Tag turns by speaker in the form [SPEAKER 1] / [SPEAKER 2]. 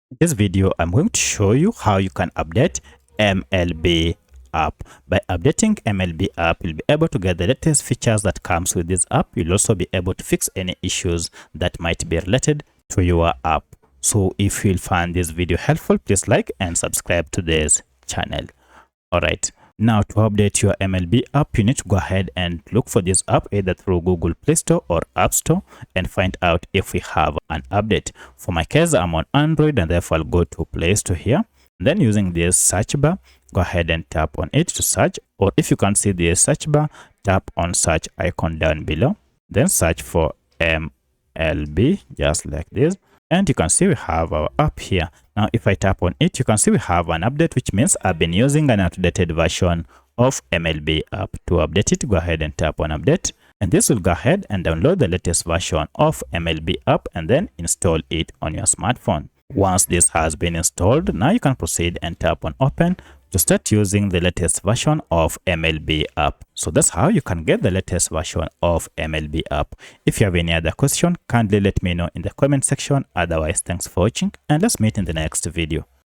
[SPEAKER 1] In this video, I'm going to show you how you can update MLB app. By updating MLB app, you'll be able to get the latest features that comes with this app. You'll also be able to fix any issues that might be related to your app. So if you'll find this video helpful, please like and subscribe to this channel. All right. Now, to update your MLB app, you need to go ahead and look for this app either through Google Play Store or App Store and find out if we have an update. For my case, I'm on Android, and therefore I'll go to Play Store here. And then using this search bar, go ahead and tap on it to search, or if you can't see the search bar, tap on search icon down below. Then search for MLB just like this. And you can see we have our app here. Now, if I tap on it, you can see we have an update, which means I've been using an outdated version of MLB app. To update it, go ahead and tap on update. And this will go ahead and download the latest version of MLB app and then install it on your smartphone. Once this has been installed, now you can proceed and tap on open to start using the latest version of MLB app. So that's how you can get the latest version of MLB app. If you have any other question, kindly let me know in the comment section. Otherwise, thanks for watching, and let's meet in the next video.